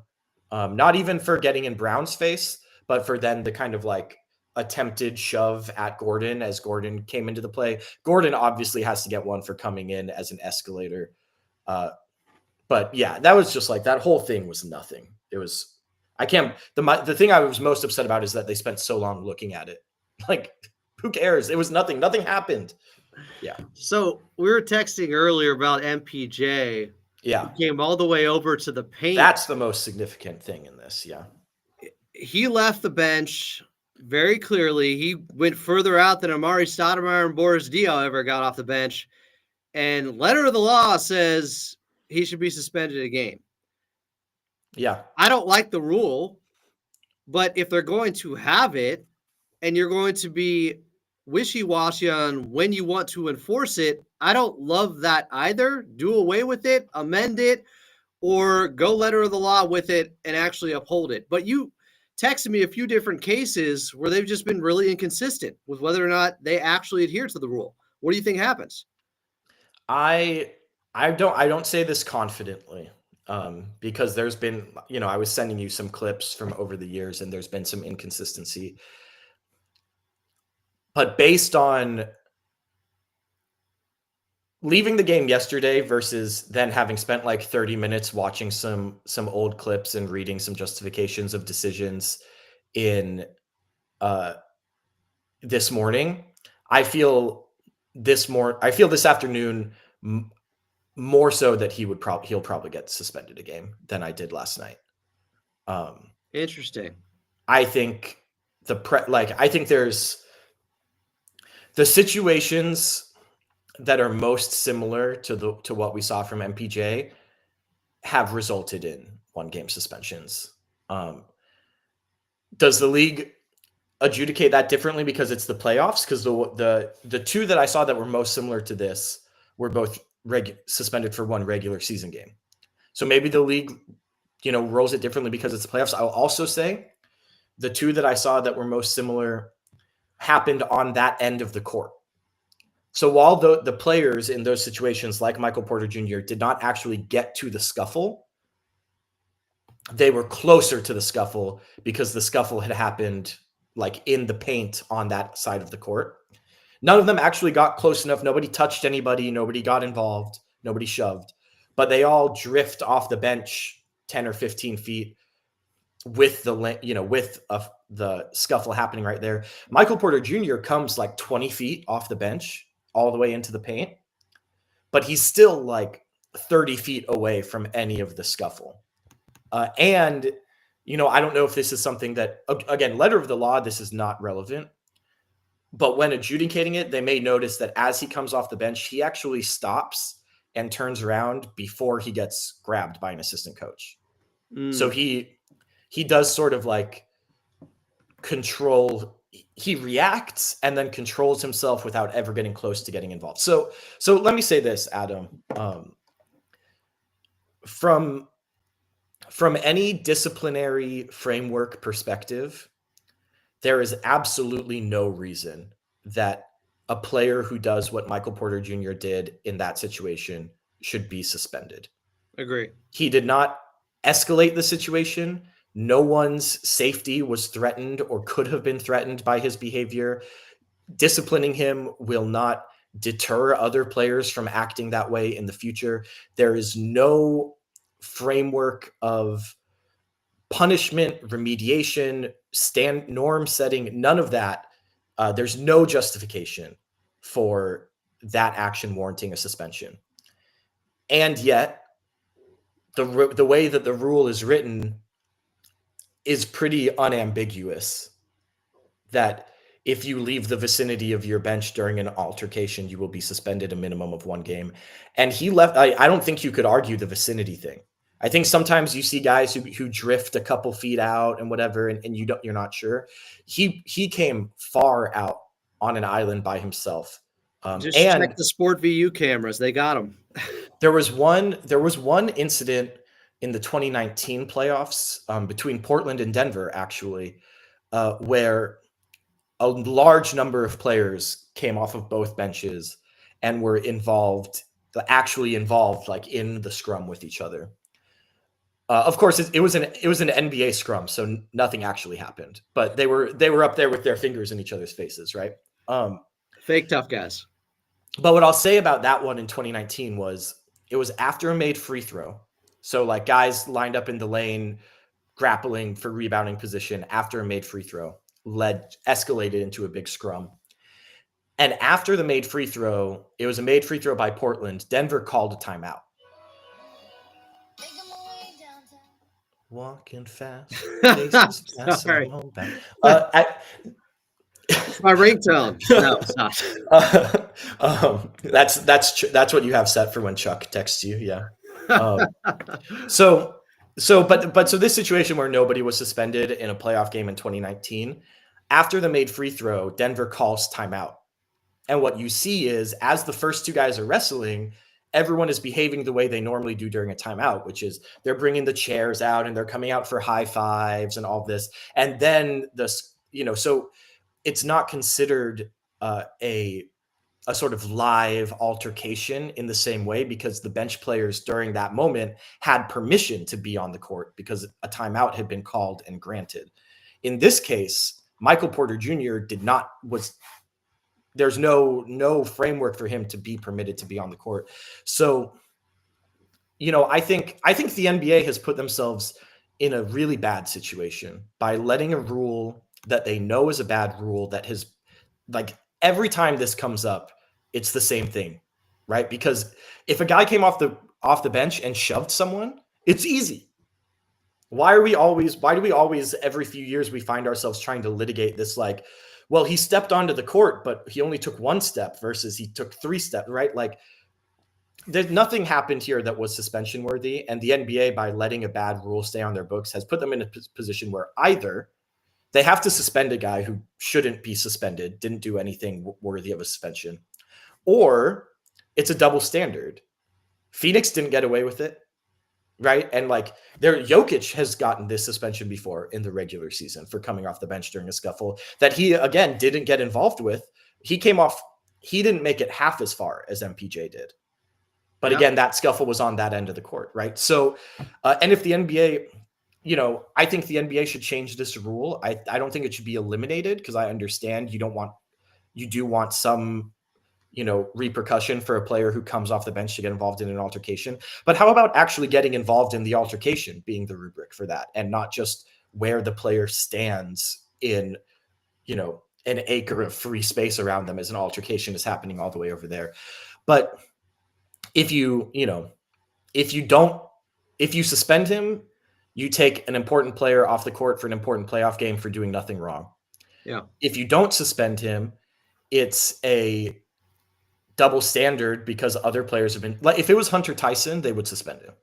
not even for getting in Brown's face, but for then the kind of like attempted shove at Gordon as Gordon came into the play. Gordon obviously has to get one for coming in as an escalator. But yeah, that was just like, that whole thing was nothing. It was, the thing I was most upset about is that they spent so long looking at it. Like, who cares? It was nothing. Nothing happened. Yeah. So we were texting earlier about MPJ. Yeah. He came all the way over to the paint. That's the most significant thing in this. Yeah. He left the bench very clearly. He went further out than Amari Stoudemire and Boris Diaw ever got off the bench. And letter of the law says he should be suspended a game. Yeah. I don't like the rule, but if they're going to have it and you're going to be wishy-washy on when you want to enforce it, I don't love that either. Do away with it, amend it, or go letter of the law with it and actually uphold it. But you texted me a few different cases where they've just been really inconsistent with whether or not they actually adhere to the rule. What do you think happens? I don't say this confidently, because there's been, I was sending you some clips from over the years and there's been some inconsistency. But based on leaving the game yesterday versus then having spent like 30 minutes watching some old clips and reading some justifications of decisions in this morning, I feel this afternoon more so that he'll probably get suspended a game than I did last night. Interesting. I think I think there's the situations that are most similar to what we saw from MPJ have resulted in 1-game suspensions. Does the league adjudicate that differently because it's the playoffs? Because the two that I saw that were most similar to this were both suspended for 1 regular season game. So maybe the league, rolls it differently because it's the playoffs. I'll also say the two that I saw that were most similar happened on that end of the court. So while the players in those situations, like Michael Porter Jr., did not actually get to the scuffle, they were closer to the scuffle because the scuffle had happened like in the paint on that side of the court. None of them actually got close enough. Nobody touched anybody. Nobody got involved. Nobody shoved. But they all drift off the bench 10 or 15 feet with the scuffle happening right there. Michael Porter Jr. comes like 20 feet off the bench all the way into the paint, but he's still like 30 feet away from any of the scuffle. And, I don't know if this is something that, again, letter of the law, this is not relevant. But when adjudicating it, they may notice that as he comes off the bench, he actually stops and turns around before he gets grabbed by an assistant coach. So he does sort of like control. He reacts and then controls himself without ever getting close to getting involved. So let me say this, Adam. From any disciplinary framework perspective, there is absolutely no reason that a player who does what Michael Porter Jr. did in that situation should be suspended. Agree. He did not escalate the situation. No one's safety was threatened or could have been threatened by his behavior. Disciplining him will not deter other players from acting that way in the future. There is no framework of punishment, remediation, norm setting, none of that. There's no justification for that action warranting a suspension. And yet, the way that the rule is written is pretty unambiguous, that if you leave the vicinity of your bench during an altercation, you will be suspended a minimum of 1 game. And he left. I don't think you could argue the vicinity thing. I think sometimes you see guys who drift a couple feet out and whatever, and you're not sure. He came far out on an island by himself. Just check the Sport VU cameras; they got him. There was one incident in the 2019 playoffs between Portland and Denver, actually, where a large number of players came off of both benches and were actually involved, like in the scrum with each other. Of course, it was an NBA scrum, so nothing actually happened. But they were up there with their fingers in each other's faces, right? Fake tough guys. But what I'll say about that one in 2019 was it was after a made free throw. So like guys lined up in the lane, grappling for rebounding position after a made free throw, escalated into a big scrum. And after the made free throw, it was a made free throw by Portland. Denver called a timeout. Walking fast. Sorry. My ringtone. No, it's not. That's what you have set for when Chuck texts you. Yeah. So this situation where nobody was suspended in a playoff game in 2019, after the made free throw, Denver calls timeout. And what you see is as the first 2 guys are wrestling, everyone is behaving the way they normally do during a timeout, which is they're bringing the chairs out and they're coming out for high fives and all this. And then so it's not considered a sort of live altercation in the same way because the bench players during that moment had permission to be on the court because a timeout had been called and granted. In this case, Michael Porter Jr. there's no framework for him to be permitted to be on the court. So, I think the NBA has put themselves in a really bad situation by letting a rule that they know is a bad rule that has, like, every time this comes up, it's the same thing, right? Because if a guy came off the bench and shoved someone, it's easy. Why do we always every few years we find ourselves trying to litigate this, like, well, he stepped onto the court, but he only took 1 step versus he took 3 steps, right? Like, there's nothing happened here that was suspension worthy. And the NBA, by letting a bad rule stay on their books, has put them in a position where either they have to suspend a guy who shouldn't be suspended, didn't do anything worthy of a suspension, or it's a double standard. Phoenix didn't get away with it, right? And like Jokic has gotten this suspension before in the regular season for coming off the bench during a scuffle that he, again, didn't get involved with. He didn't make it half as far as MPJ did. But again, that scuffle was on that end of the court, right? So, and if the NBA, I think the NBA should change this rule. I don't think it should be eliminated because I understand you do want some, repercussion for a player who comes off the bench to get involved in an altercation. But how about actually getting involved in the altercation being the rubric for that and not just where the player stands in, an acre of free space around them as an altercation is happening all the way over there. But if you suspend him, you take an important player off the court for an important playoff game for doing nothing wrong. Yeah. If you don't suspend him, it's a double standard because other players have been like, if it was Hunter Tyson, they would suspend him.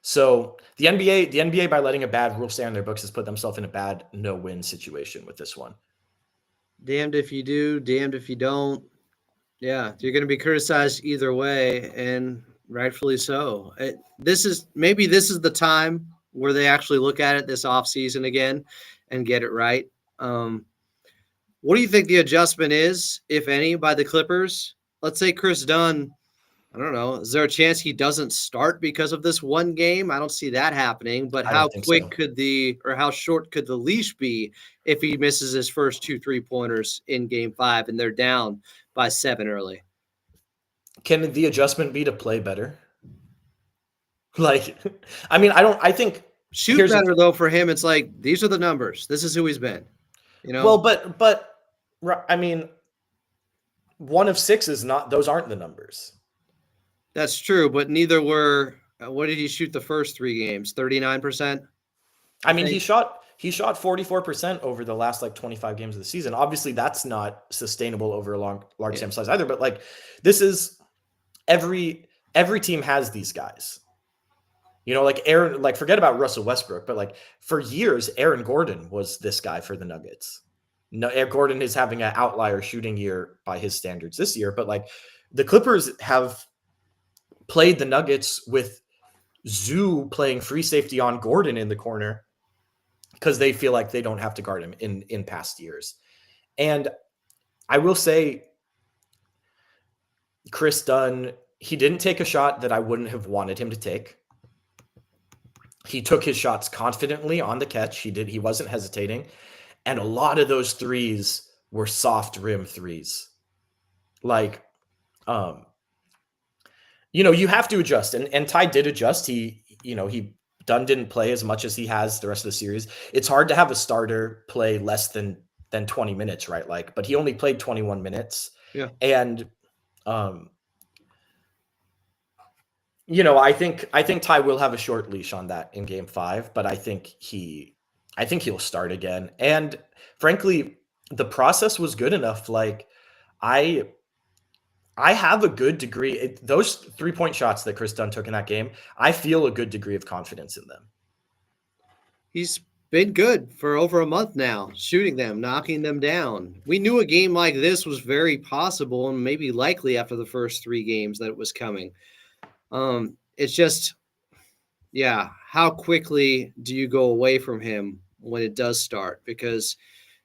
So the NBA by letting a bad rule stand in their books has put themselves in a bad no-win situation with this one. Damned if you do, damned if you don't. Yeah, you're going to be criticized either way, and rightfully so. This is the time where they actually look at it this offseason again and get it right. What do you think the adjustment is, if any, by the Clippers? Let's say Chris Dunn, I don't know, is there a chance he doesn't start because of this one game? I don't see that happening, but how quick how short could the leash be if he misses his first 2 3-pointers in game 5 and they're down by 7 early? Can the adjustment be to play better? I think shoot better though for him. It's like, these are the numbers. This is who he's been, Well, but I mean, 1 of 6 is not, those aren't the numbers. That's true, but neither were. What did he shoot the first 3 games? 39%. I mean, he shot 44% over the last 25 games of the season. Obviously, that's not sustainable over a large sample size either. But this is every team has these guys. Aaron. Forget about Russell Westbrook, but for years, Aaron Gordon was this guy for the Nuggets. No, Aaron Gordon is having an outlier shooting year by his standards this year, but the Clippers have played the Nuggets with Zoo playing free safety on Gordon in the corner because they feel like they don't have to guard him in past years. And I will say, Chris Dunn, he didn't take a shot that I wouldn't have wanted him to take. He took his shots confidently on the catch. He wasn't hesitating. And a lot of those threes were soft rim threes. You have to adjust, and Ty did adjust. Dunn didn't play as much as he has the rest of the series. It's hard to have a starter play less than 20 minutes, right? But he only played 21 minutes. Yeah. And I think Ty will have a short leash on that in game 5, but I think he'll start again. And frankly, the process was good enough. I have a good degree. Those 3-point shots that Chris Dunn took in that game, I feel a good degree of confidence in them. He's been good for over a month now, shooting them, knocking them down. We knew a game like this was very possible and maybe likely after the first 3 games that it was coming. It's just, how quickly do you go away from him when it does start? Because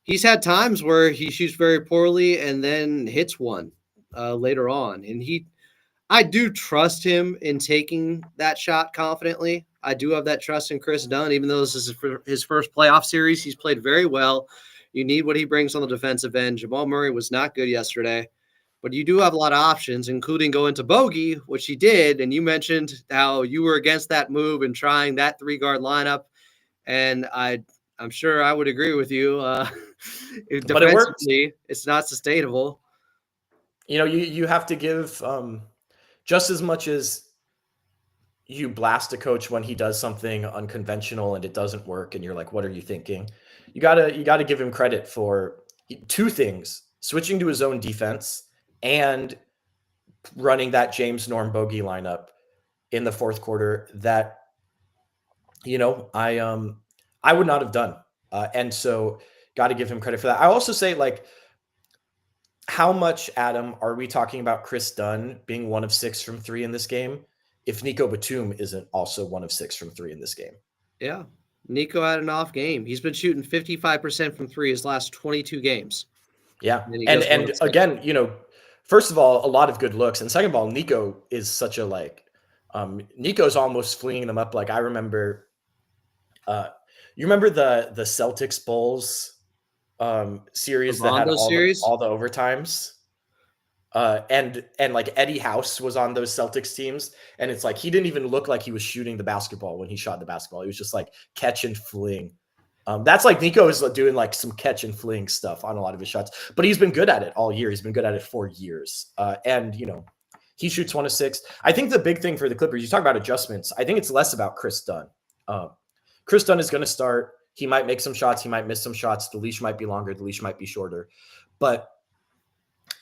he's had times where he shoots very poorly and then hits one later on. And I do trust him in taking that shot confidently. I do have that trust in Chris Dunn, even though this is his first playoff series. He's played very well. You need what he brings on the defensive end. Jamal Murray was not good yesterday, but you do have a lot of options, including going to bogey, which he did. And you mentioned how you were against that move and trying that 3-guard lineup. And I'm sure I would agree with you. But it worked. It's not sustainable. You have to give just as much as you blast a coach when he does something unconventional and it doesn't work and you're like, what are you thinking? You gotta give him credit for 2 things: switching to his own defense and running that James Norm bogey lineup in the 4th quarter that I would not have done. And so got to give him credit for that. I also say, how much, Adam, are we talking about Chris Dunn being 1 of 6 from 3 in this game if Nico Batum isn't also 1 of 6 from 3 in this game? Yeah. Nico had an off game. He's been shooting 55% from 3 his last 22 games. Yeah. And again, first of all, a lot of good looks. And second of all, Nico is such a Nico's almost fleeing them up. I remember, you remember the Celtics Bulls series that had all the overtimes? and like Eddie House was on those Celtics teams, and it's like he didn't even look like he was shooting the basketball when he shot the basketball. He was just like catch and fling. That's like Nico is doing like some catch and fling stuff on a lot of his shots, but he's been good at it all year. He's been good at it for years, and he shoots 1 of 6. I think the big thing for the Clippers, you talk about adjustments. I think it's less about Chris Dunn. Chris Dunn is going to start. He might make some shots. He might miss some shots. The leash might be longer. The leash might be shorter, but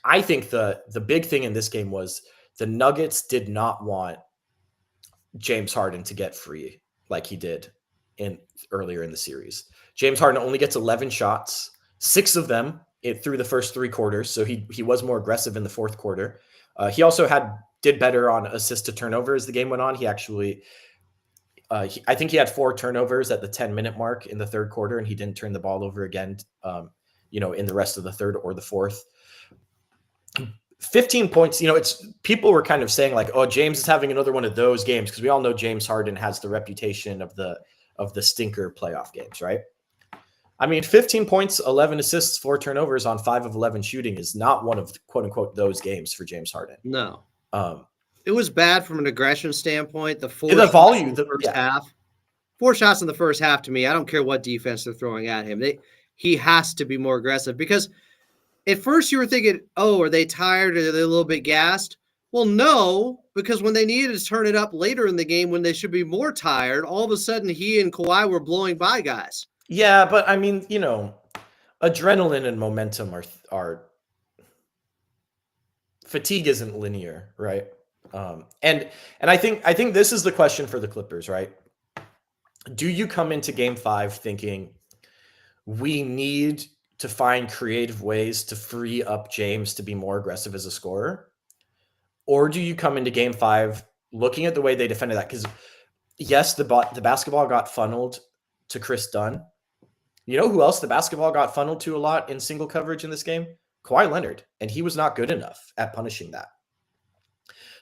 I think the big thing in this game was the Nuggets did not want James Harden to get free like he did earlier in the series. James Harden only gets 11 shots, 6 of them through the first 3 quarters. So he was more aggressive in the fourth quarter. He also did better on assist to turnover as the game went on. He actually, I think he had 4 turnovers at the 10-minute mark in the third quarter, and he didn't turn the ball over again, in the rest of the third or the fourth. 15 points, people were kind of saying like, oh, James is having another one of those games, because we all know James Harden has the reputation of the stinker playoff games, right? I mean, 15 points, 11 assists, 4 turnovers on 5 of 11 shooting is not one of quote unquote those games for James Harden. No. It was bad from an aggression standpoint. The volume, in the first half. 4 shots in the first half, to me, I don't care what defense they're throwing at him. He has to be more aggressive, because at first you were thinking, oh, are they tired? Are they a little bit gassed? Well, no, because when they needed to turn it up later in the game when they should be more tired, all of a sudden he and Kawhi were blowing by guys. Yeah, but I mean, adrenaline and momentum are fatigue isn't linear, right? And I think this is the question for the Clippers, right? Do you come into game 5 thinking we need to find creative ways to free up James to be more aggressive as a scorer? Or do you come into game 5 looking at the way they defended that? Because yes, the basketball got funneled to Chris Dunn. You know who else the basketball got funneled to a lot in single coverage in this game? Kawhi Leonard. And he was not good enough at punishing that.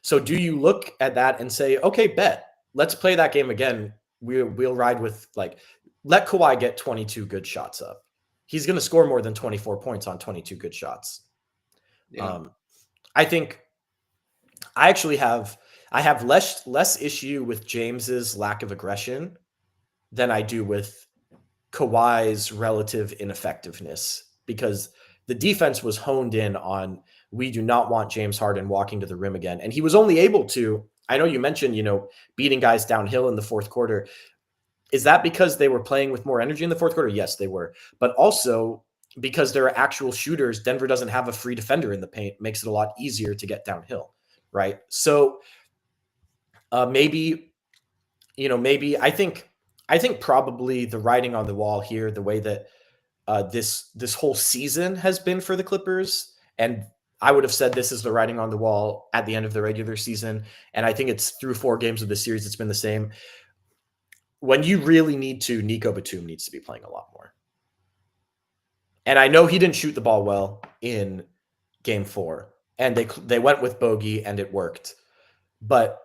So do you look at that and say, okay, bet, let's play that game again. We'll ride with, let Kawhi get 22 good shots up. He's going to score more than 24 points on 22 good shots. Yeah. I think I have less issue with James's lack of aggression than I do with Kawhi's relative ineffectiveness, because the defense was honed in on, we do not want James Harden walking to the rim again. And he was only able to, I know you mentioned, beating guys downhill in the fourth quarter. Is that because they were playing with more energy in the fourth quarter? Yes, they were. But also because there are actual shooters, Denver doesn't have a free defender in the paint, makes it a lot easier to get downhill, right? So maybe I think probably the writing on the wall here, the way that this whole season has been for the Clippers, and I would have said this is the writing on the wall at the end of the regular season, and I think it's through 4 games of the series, it's been the same. When you really need to, Nico Batum needs to be playing a lot more. And I know he didn't shoot the ball well in game 4, and they went with bogey and it worked. But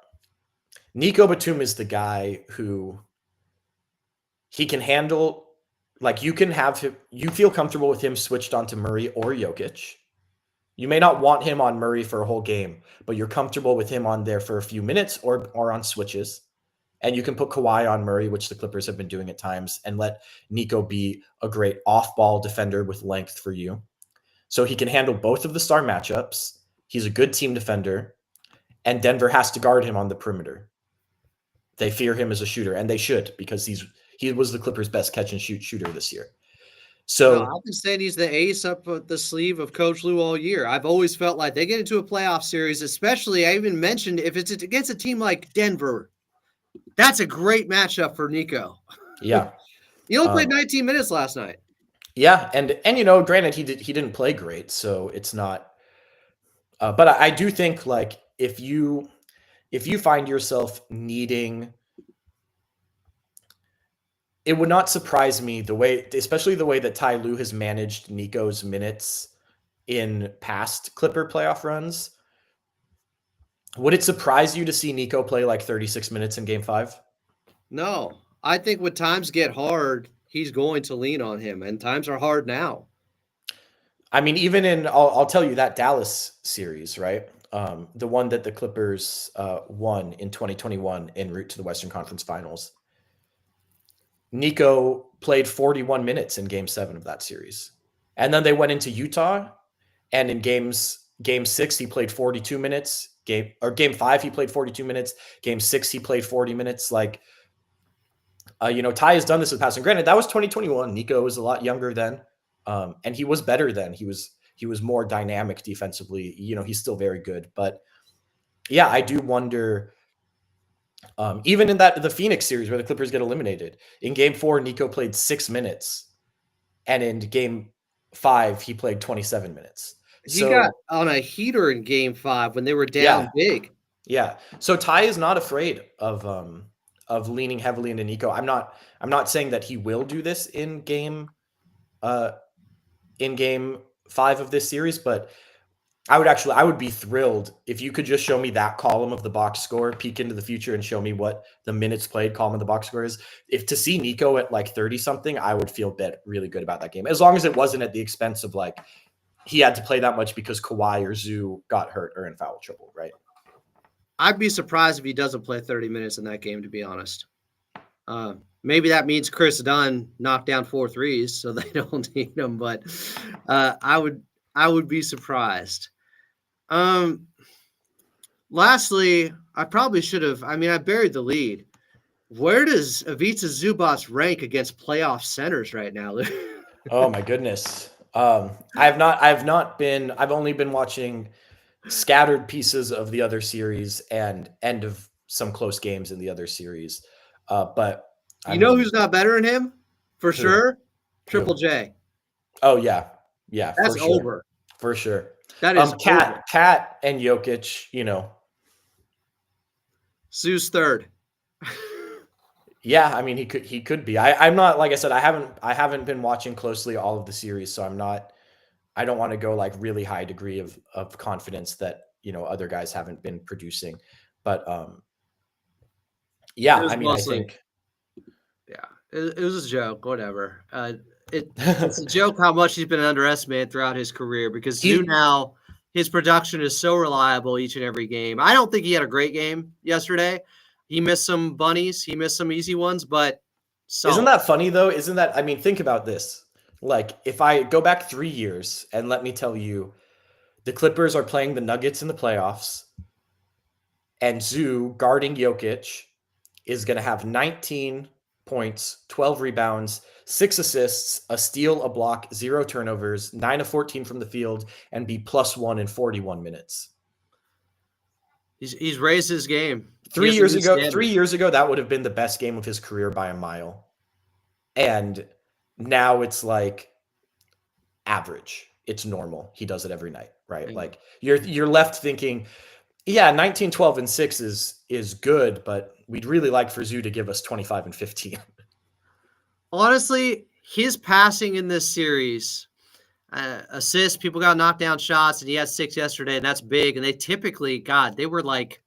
Nico Batum is the guy who he can handle, you can have him, you feel comfortable with him switched onto Murray or Jokic. You may not want him on Murray for a whole game, but you're comfortable with him on there for a few minutes or on switches. And you can put Kawhi on Murray, which the Clippers have been doing at times, and let Nico be a great off-ball defender with length for you. So he can handle both of the star matchups. He's a good team defender, and Denver has to guard him on the perimeter. They fear him as a shooter, and they should, because he was the Clippers' best catch-and-shoot shooter this year. So I've been saying he's the ace up the sleeve of Coach Lue all year. I've always felt like they get into a playoff series, especially, I even mentioned, if it's against a team like Denver, that's a great matchup for Nico. Yeah. He only played 19 minutes last night. Yeah, and granted he didn't play great, so it's not but I do think if you find yourself needing, it would not surprise me especially the way that Ty Lue has managed Nico's minutes in past Clipper playoff runs. Would it surprise you to see Nico play 36 minutes in game 5? No. I think when times get hard, he's going to lean on him, and times are hard now. I mean, even I'll tell you that Dallas series, right? The one that the Clippers won in 2021 en route to the Western Conference Finals. Nico played 41 minutes in Game 7 of that series, and then they went into Utah, and in Game 6 he played 42 minutes. Game 5 he played 42 minutes. Game 6 he played 40 minutes. Like, Ty has done this with passing. Granted, that was 2021. Nico was a lot younger then, and he was better then. He was more dynamic defensively. He's still very good, but yeah, I do wonder. Even in the Phoenix series where the Clippers get eliminated, in Game 4, Nico played 6 minutes, and in Game 5 he played 27 minutes. He got on a heater in Game 5 when they were down big. Yeah. So Ty is not afraid of leaning heavily into Nico. I'm not saying that he will do this in Game 5 of this series, but I would be thrilled if you could just show me that column of the box score, peek into the future, and show me what the minutes played column of the box score is. If to see Nico at like 30 something, I would feel really good about that game, as long as it wasn't at the expense of like he had to play that much because Kawhi or Zoo got hurt or in foul trouble, right? I'd be surprised if he doesn't play 30 minutes in that game, to be honest. Maybe that means Chris Dunn knocked down 4 threes, so they don't need him. But I would be surprised. Lastly, I probably should have. I mean, I buried the lead. Where does Ivica Zubac rank against playoff centers right now? Oh my goodness. I've only been watching scattered pieces of the other series and end of some close games in the other series. But who's not better than him? For sure? Triple J. Oh yeah. Yeah. That's over. For sure. That is Cat and Jokic, Zoo's third. Yeah, I mean he could be. I'm not, like I said, I haven't been watching closely all of the series, so I don't want to go like really high degree of confidence that other guys haven't been producing. But yeah, I mean mostly, I think it was a joke, whatever. It's a joke how much he's been underestimated throughout his career, because now his production is so reliable each and every game. I don't think he had a great game yesterday. He missed some bunnies. He missed some easy ones, but isn't that funny though? I mean, think about this. Like, if I go back 3 years and let me tell you, the Clippers are playing the Nuggets in the playoffs, and Zoo guarding Jokic is going to have 19 points, 12 rebounds, 6 assists, a steal, a block, 0 turnovers, 9 of 14 from the field, and be +1 in 41 minutes. He's raised his game. 3 years ago, that would have been the best game of his career by a mile. And now it's like average. It's normal. He does it every night, right? Mm-hmm. Like you're left thinking, yeah, 19, 12, and 6 is good, but we'd really like for Zoo to give us 25 and 15. Honestly, his passing in this series, assists, people got knocked down shots, and he had 6 yesterday, and that's big. And they typically, they were like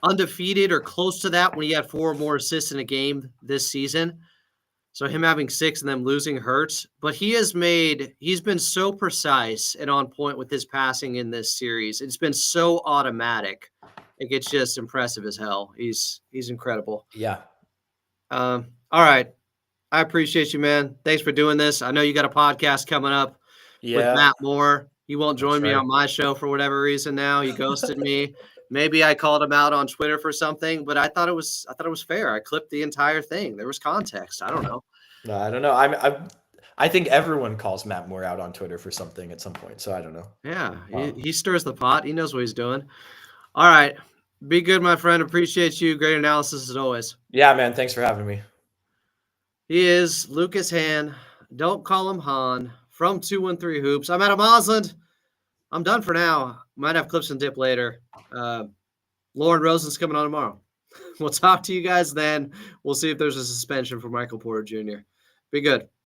undefeated or close to that when he had 4 or more assists in a game this season. So him having 6 and them losing hurts. But he's been so precise and on point with his passing in this series. It's been so automatic. It's just impressive as hell. He's incredible. Yeah. All right. I appreciate you, man. Thanks for doing this. I know you got a podcast coming up with Matt Moore. He won't join me on my show for whatever reason now. He ghosted me. Maybe I called him out on Twitter for something, but I thought it was fair. I clipped the entire thing. There was context. I don't know. No, I don't know. I think everyone calls Matt Moore out on Twitter for something at some point, so I don't know. Yeah, he stirs the pot. He knows what he's doing. All right. Be good, my friend. Appreciate you. Great analysis as always. Yeah, man. Thanks for having me. He is Lucas Hann. Don't call him Han. From 213 Hoops. I'm Adam Osland. I'm done for now. Might have clips and dip later. Lauren Rosen's coming on tomorrow. We'll talk to you guys then. We'll see if there's a suspension for Michael Porter Jr. Be good.